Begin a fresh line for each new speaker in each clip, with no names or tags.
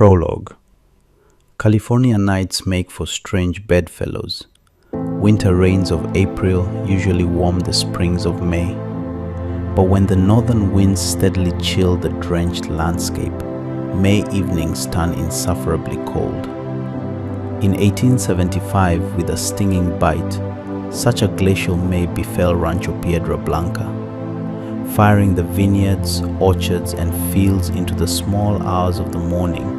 Prologue. California nights make for strange bedfellows. Winter rains of April usually warm the springs of May. But when the northern winds steadily chill the drenched landscape, May evenings turn insufferably cold. In 1875, with a stinging bite, such a glacial May befell Rancho Piedra Blanca, firing the vineyards, orchards, and fields into the small hours of the morning.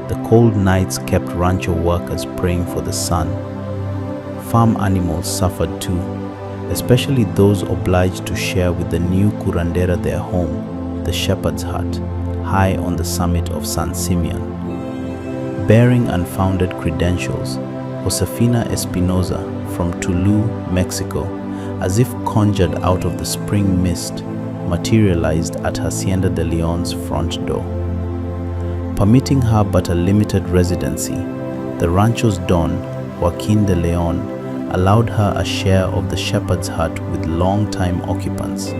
The cold nights kept rancho workers praying for the sun. Farm animals suffered too, especially those obliged to share with the new curandera their home, the shepherd's hut, high on the summit of San Simeon. Bearing unfounded credentials, Josefina Espinoza from Tulum, Mexico, as if conjured out of the spring mist, materialized at Hacienda de Leon's front door. Permitting her but a limited residency, the rancho's don, Joaquin de Leon, allowed her a share of the shepherd's hut with long-time occupants,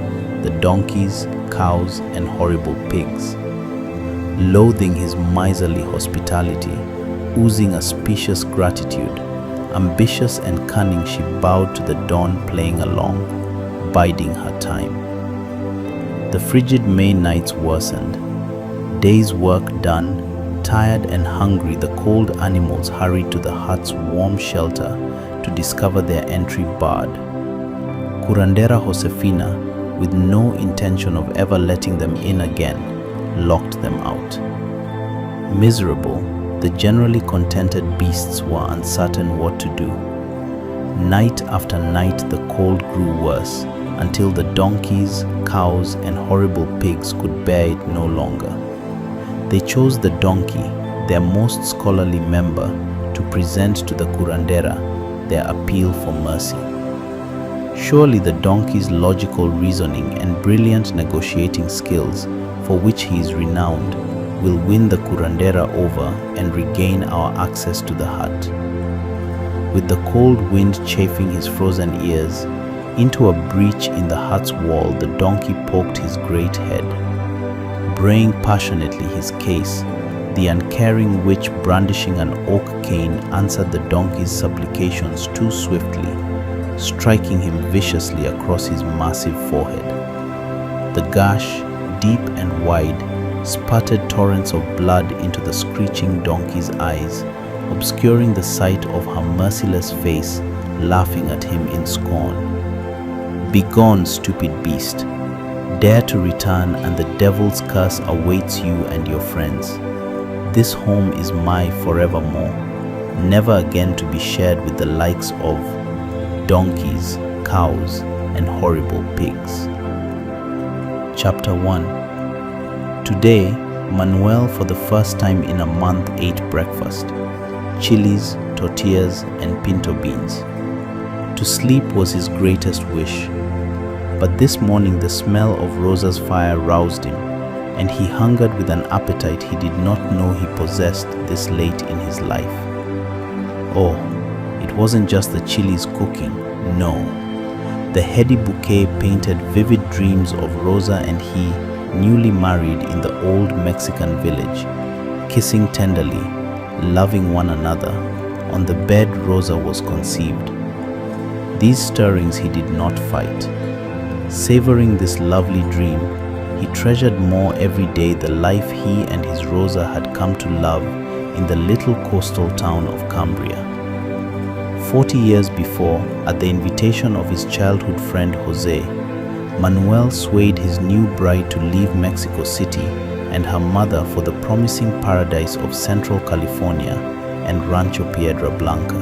the donkeys, cows, and horrible pigs. Loathing his miserly hospitality, oozing a specious gratitude, ambitious and cunning, she bowed to the don playing along, biding her time. The frigid May nights worsened. Day's work done, tired and hungry, the cold animals hurried to the hut's warm shelter to discover their entry barred. Curandera Josefina, with no intention of ever letting them in again, locked them out. Miserable, the generally contented beasts were uncertain what to do. Night after night the cold grew worse, until the donkeys, cows, and horrible pigs could bear it no longer. They chose the donkey, their most scholarly member, to present to the curandera their appeal for mercy. Surely the donkey's logical reasoning and brilliant negotiating skills, for which he is renowned, will win the curandera over and regain our access to the hut. With the cold wind chafing his frozen ears, into a breach in the hut's wall the donkey poked his great head. Braying passionately his case, the uncaring witch brandishing an oak cane answered the donkey's supplications too swiftly, striking him viciously across his massive forehead. The gash, deep and wide, spurted torrents of blood into the screeching donkey's eyes, obscuring the sight of her merciless face, laughing at him in scorn. "Begone, stupid beast! Dare to return, and the devil's curse awaits you and your friends. This home is my forevermore, never again to be shared with the likes of donkeys, cows, and horrible pigs." Chapter 1. Today, Manuel for the first time in a month ate breakfast, chilies, tortillas, and pinto beans. To sleep was his greatest wish. But this morning the smell of Rosa's fire roused him, and he hungered with an appetite he did not know he possessed this late in his life. Oh, it wasn't just the chilies cooking, no. The heady bouquet painted vivid dreams of Rosa and he, newly married in the old Mexican village, kissing tenderly, loving one another. On the bed Rosa was conceived. These stirrings he did not fight. Savoring this lovely dream, he treasured more every day the life he and his Rosa had come to love in the little coastal town of Cambria. 40 years before, at the invitation of his childhood friend Jose, Manuel swayed his new bride to leave Mexico City and her mother for the promising paradise of Central California and Rancho Piedra Blanca.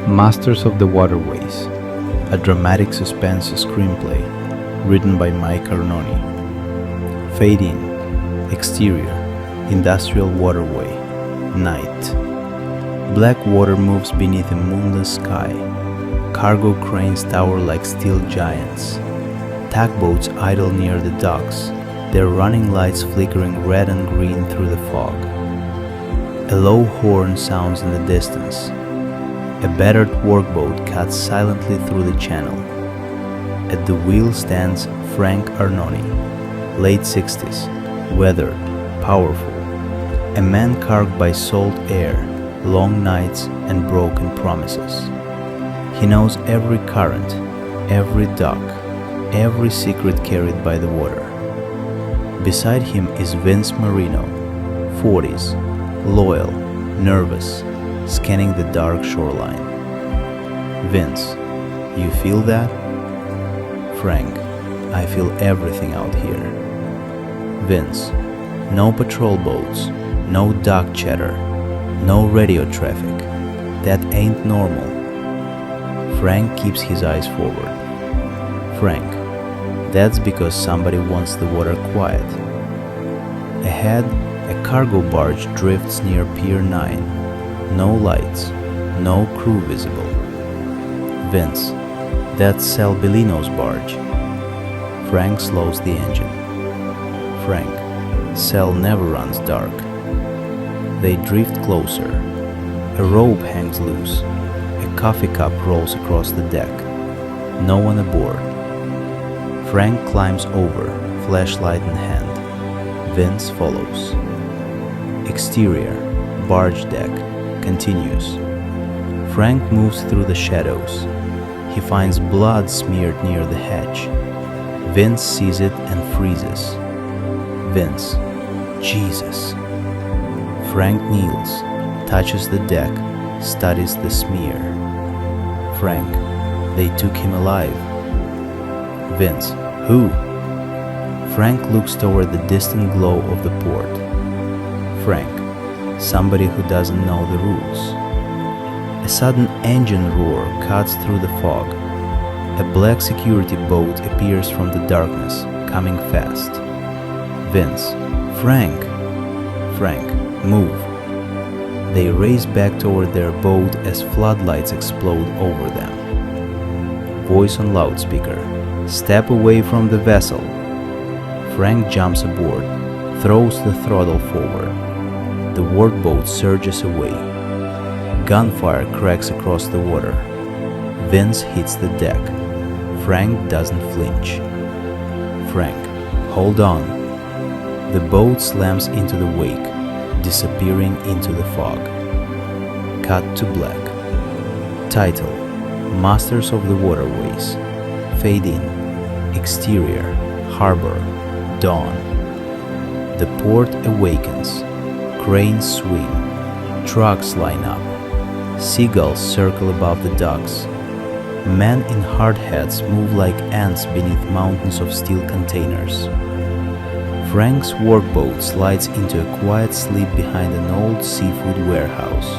Masters of the Waterways, a dramatic suspense screenplay written by Arnone. Fade in. Exterior, industrial waterway. Night. Black water moves beneath a moonless sky. Cargo cranes tower like steel giants. Tugboats idle near the docks, their running lights flickering red and green through the fog. A low horn sounds in the distance. A battered workboat cuts silently through the channel. At the wheel stands Frank Arnone, late 60s, weathered, powerful. A man carked by salt air, long nights and broken promises. He knows every current, every dock, every secret carried by the water. Beside him is Vince Marino, 40s, loyal, nervous, scanning the dark shoreline. Vince, you feel that? Frank, I feel everything out here. Vince, no patrol boats, no dock chatter, no radio traffic. That ain't normal. Frank keeps his eyes forward. Frank, that's because somebody wants the water quiet. Ahead, a cargo barge drifts near Pier 9. No lights, no crew visible. Vince, that's Sal Bellino's barge. Frank slows the engine. Frank, Sal never runs dark. They drift closer. A rope hangs loose. A coffee cup rolls across the deck. No one aboard. Frank climbs over, flashlight in hand. Vince follows. Exterior, barge deck, continues. Frank moves through the shadows. He finds blood smeared near the hatch. Vince sees it and freezes. Vince, Jesus. Frank kneels, touches the deck, studies the smear. Frank, they took him alive. Vince, who? Frank looks toward the distant glow of the port. Frank, somebody who doesn't know the rules. A sudden engine roar cuts through the fog. A black security boat appears from the darkness, coming fast. Vince, Frank! Frank, move. They race back toward their boat as floodlights explode over them. Voice on loudspeaker. Step away from the vessel. Frank jumps aboard, throws the throttle forward. The workboat surges away. Gunfire cracks across the water. Vince hits the deck. Frank doesn't flinch. Frank, hold on. The boat slams into the wake, disappearing into the fog. Cut to black. Title: Masters of the Waterways. Fade in. Exterior, harbor, dawn. The port awakens. Cranes swing. Trucks line up. Seagulls circle above the docks. Men in hard hats move like ants beneath mountains of steel containers. Frank's workboat slides into a quiet sleep behind an old seafood warehouse.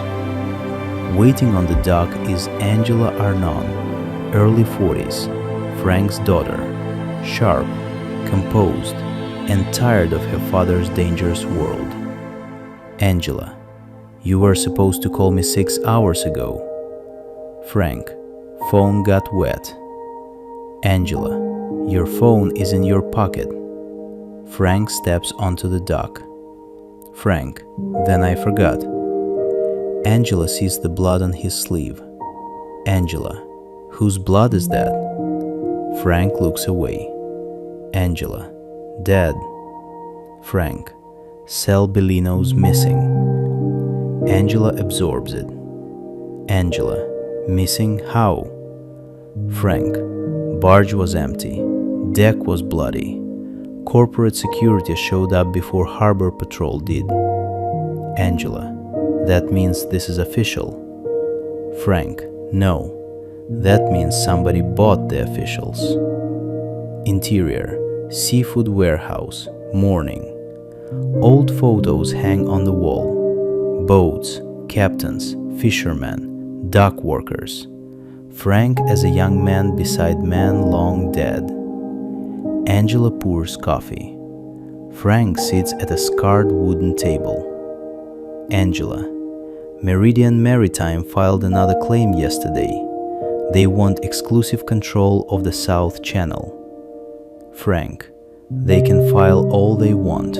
Waiting on the dock is Angela Arnone, early 40s, Frank's daughter, sharp, composed, and tired of her father's dangerous world. Angela, you were supposed to call me 6 hours ago. Frank, phone got wet. Angela, your phone is in your pocket. Frank steps onto the dock. Frank, then I forgot. Angela sees the blood on his sleeve. Angela, whose blood is that? Frank looks away. Angela, dead. Frank, Sal Bellino's missing. Angela absorbs it. Angela, missing how? Frank, barge was empty. Deck was bloody. Corporate security showed up before Harbor Patrol did. Angela, that means this is official. Frank, no. That means somebody bought the officials. Interior, seafood warehouse, morning. Old photos hang on the wall. Boats, captains, fishermen, dock workers. Frank as a young man beside man long dead. Angela pours coffee. Frank sits at a scarred wooden table. Angela, Meridian Maritime filed another claim yesterday. They want exclusive control of the South Channel. Frank, they can file all they want.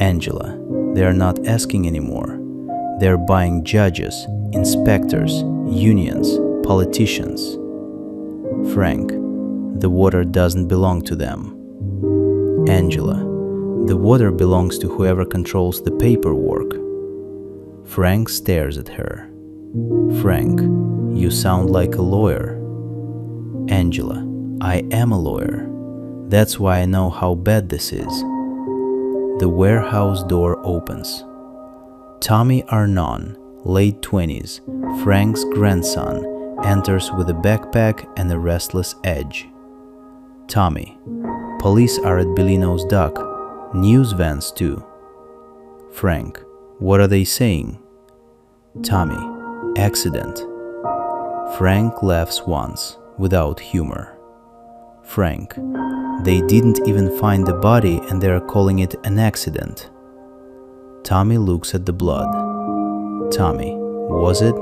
Angela, they are not asking anymore. They are buying judges, inspectors, unions, politicians. Frank, the water doesn't belong to them. Angela, The water belongs to whoever controls the paperwork. Frank stares at her. Frank, you sound like a lawyer. Angela, I am a lawyer. That's why I know how bad this is. The warehouse door opens. Tommy Arnone, late 20s, Frank's grandson, enters with a backpack and a restless edge. Tommy, police are at Bellino's dock. News vans too. Frank, what are they saying? Tommy, accident. Frank laughs once, without humor. Frank, they didn't even find the body and they are calling it an accident. Tommy looks at the blood. Tommy, was it?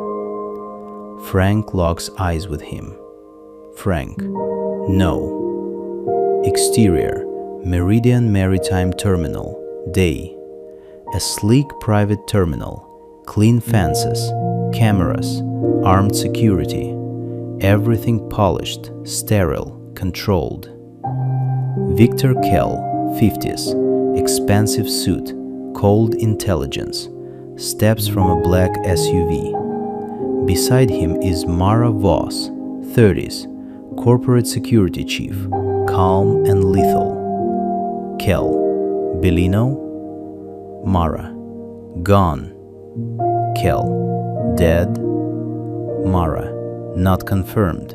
Frank locks eyes with him. Frank, no. Exterior, Meridian Maritime Terminal, day. A sleek private terminal, clean fences, cameras, armed security. Everything polished, sterile, controlled. Victor Kell, 50s, expensive suit, cold intelligence, steps from a black SUV. Beside him is Mara Voss, 30s, corporate security chief, calm and lethal. Kell, Bellino? Mara, gone. Kell, dead? Mara, not confirmed.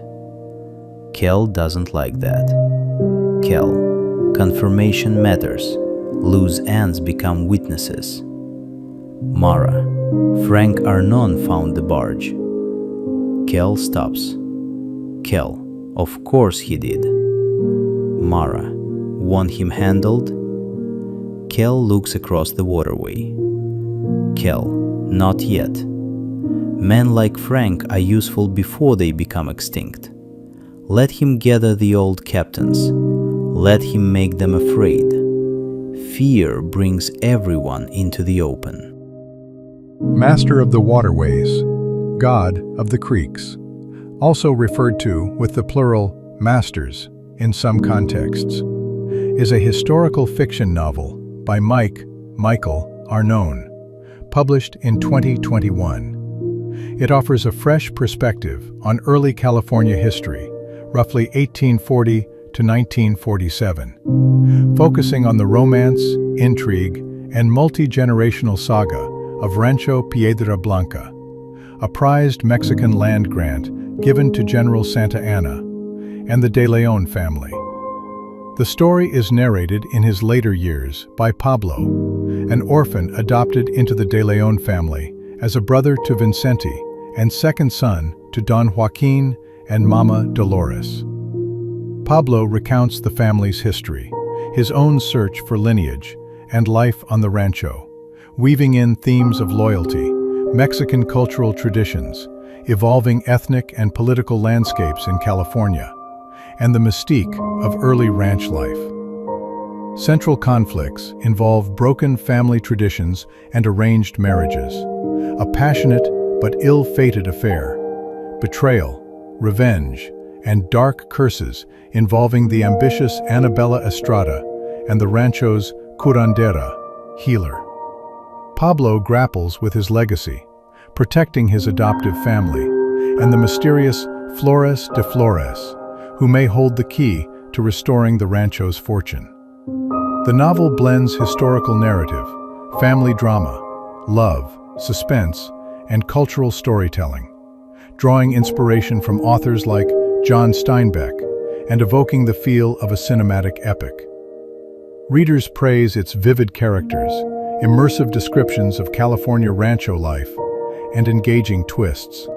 Kell doesn't like that. Kell, confirmation matters. Loose ends become witnesses. Mara, Frank Arnone found the barge. Kell stops. Kell, of course he did. Mara, want him handled? Kell looks across the waterway. Kell, not yet. Men like Frank are useful before they become extinct. Let him gather the old captains. Let him make them afraid. Fear brings everyone into the open.
Master of the Waterways, God of the Creeks, also referred to with the plural masters in some contexts, is a historical fiction novel by Michael Arnone, published in 2021. It offers a fresh perspective on early California history, roughly 1840 to 1947, focusing on the romance, intrigue, and multi-generational saga of Rancho Piedra Blanca, a prized Mexican land grant given to General Santa Anna and the De Leon family. The story is narrated in his later years by Pablo, an orphan adopted into the De Leon family as a brother to Vicente and second son to Don Joaquin and Mama Dolores. Pablo recounts the family's history, his own search for lineage, and life on the rancho, weaving in themes of loyalty, Mexican cultural traditions, evolving ethnic and political landscapes in California, and the mystique of early ranch life. Central conflicts involve broken family traditions and arranged marriages, a passionate but ill-fated affair, betrayal, revenge, and dark curses involving the ambitious Annabella Estrada and the rancho's curandera, healer. Pablo grapples with his legacy, protecting his adoptive family, and the mysterious Flores de Flores, who may hold the key to restoring the rancho's fortune. The novel blends historical narrative, family drama, love, suspense, and cultural storytelling, drawing inspiration from authors like John Steinbeck and evoking the feel of a cinematic epic. Readers praise its vivid characters, immersive descriptions of California rancho life, and engaging twists.